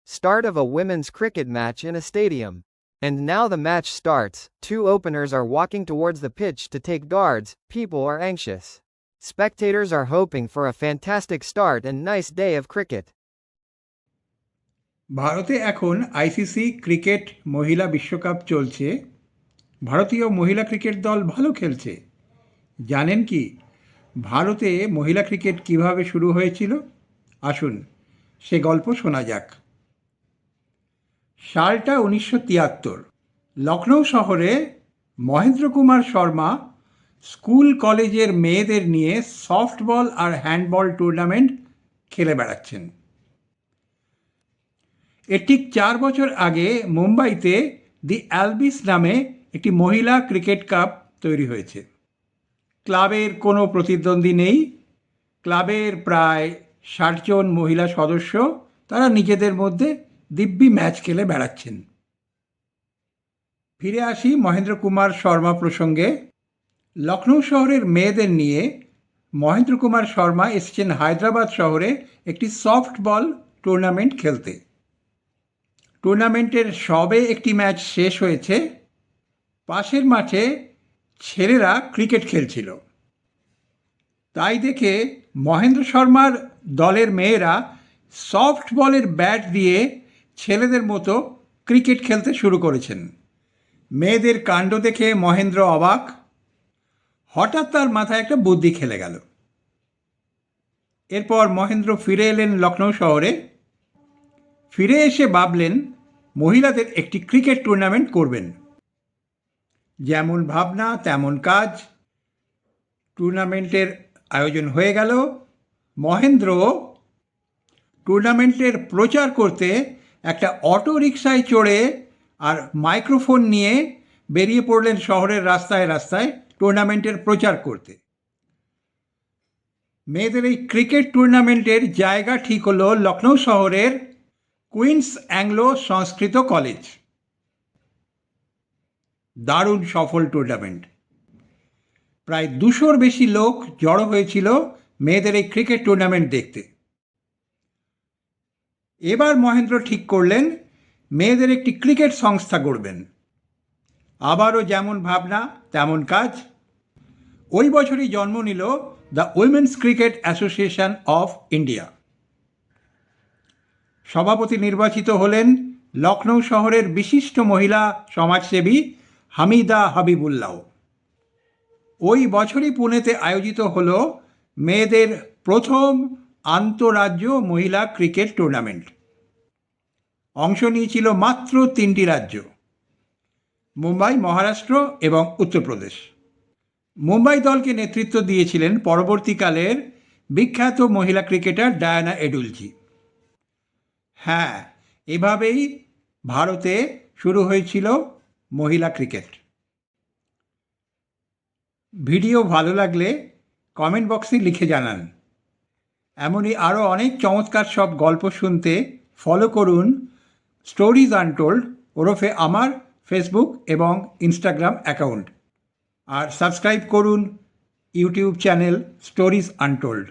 Start of a women's cricket match in a stadium. And now the match starts. Two openers are walking towards the pitch to take guards. People are anxious. Spectators are hoping for a fantastic start and nice day of cricket. ভারতে এখন ICC cricket মহিলা বিশ্বকাপ চলছে। ভারতীয় মহিলা cricket দল ভালো খেলছে। জানেন কি ভারতে মহিলা ক্রিকেট কিভাবে শুরু হয়েছিল? আসুন সে গল্প শোনা যাক। সালটা 1973। লখনৌ শহরে মহেন্দ্র কুমার শর্মা স্কুল কলেজের মেয়েদের নিয়ে সফটবল আর হ্যান্ডবল টুর্নামেন্ট খেলে বেড়াচ্ছেন। এর ঠিক 4 বছর আগে মুম্বাইতে দি অ্যালবিস নামে একটি মহিলা ক্রিকেট কাপ তৈরি হয়েছে। ক্লাবের কোনো প্রতিদ্বন্দ্বী নেই। ক্লাবের প্রায় 60 জন মহিলা সদস্য, তারা নিজেদের মধ্যে দিব্যি ম্যাচ খেলে বেড়াচ্ছেন। ফিরে আসি মহেন্দ্র কুমার শর্মা প্রসঙ্গে। লখনৌ শহরের মেয়েদের নিয়ে মহেন্দ্র কুমার শর্মা এসেছেন হায়দ্রাবাদ শহরে একটি সফটবল টুর্নামেন্ট খেলতে। টুর্নামেন্টের সবে একটি ম্যাচ শেষ হয়েছে। পাশের মাঠে ছেলেরা ক্রিকেট খেলছিল। তাই দেখে মহেন্দ্র শর্মার দলের মেয়েরা সফটবলের ব্যাট দিয়ে ছেলেদের মতো ক্রিকেট খেলতে শুরু করেছেন। মেয়েদের কাণ্ড দেখে মহেন্দ্র অবাক। হঠাৎ তার মাথায় একটা বুদ্ধি খেলে গেল। এরপর মহেন্দ্র ফিরে এলেন লখনৌ শহরে। ফিরে এসে ভাবলেন মহিলাদের একটি ক্রিকেট টুর্নামেন্ট করবেন। যেমন ভাবনা তেমন কাজ। টুর্নামেন্টের আয়োজন হয়ে গেল। মহেন্দ্র টুর্নামেন্টের প্রচার করতে একটা অটো রিকশায় চড়ে আর মাইক্রোফোন নিয়ে বেরিয়ে পড়লেন শহরের রাস্তায় রাস্তায় টুর্নামেন্টের প্রচার করতে। মেয়েদের এই ক্রিকেট টুর্নামেন্টের জায়গা ঠিক হলো লখনৌ শহরের কুইন্স অ্যাংলো সংস্কৃত কলেজ। দারুণ সফল টুর্নামেন্ট। প্রায় 200-র বেশি লোক জড়ো হয়েছিল মেয়েদের এই ক্রিকেট টুর্নামেন্ট দেখতে। এবার মহেন্দ্র ঠিক করলেন মেয়েদের একটি ক্রিকেট সংস্থা গড়বেন। আবারও যেমন ভাবনা তেমন কাজ। ওই বছরই জন্ম নিল the women's cricket association of India. সভাপতি নির্বাচিত হলেন লখনৌ শহরের বিশিষ্ট মহিলা সমাজসেবী হামিদা হাবিবুল্লাহ। ওই বছরই পুনেতে আয়োজিত হল মেয়েদের প্রথম আন্তঃরাজ্য মহিলা ক্রিকেট টুর্নামেন্ট। অংশ নিয়েছিল মাত্র 3টি রাজ্য, মুম্বাই, মহারাষ্ট্র এবং উত্তরপ্রদেশ। মুম্বাই দলকে নেতৃত্ব দিয়েছিলেন পরবর্তীকালের বিখ্যাত মহিলা ক্রিকেটার ডায়ানা এডুলজি। হ্যাঁ, এভাবেই ভারতে শুরু হয়েছিল মহিলা ক্রিকেট। ভিডিও ভালো লাগলে কমেন্ট বক্সে লিখে জানান। এমনই আরও অনেক চমৎকার সব গল্প শুনতে ফলো করুন স্টোরিজ আনটোল্ড ওরফে আমার ফেসবুক এবং ইনস্টাগ্রাম অ্যাকাউন্ট, আর সাবস্ক্রাইব করুন ইউটিউব চ্যানেল স্টোরিজ আনটোল্ড।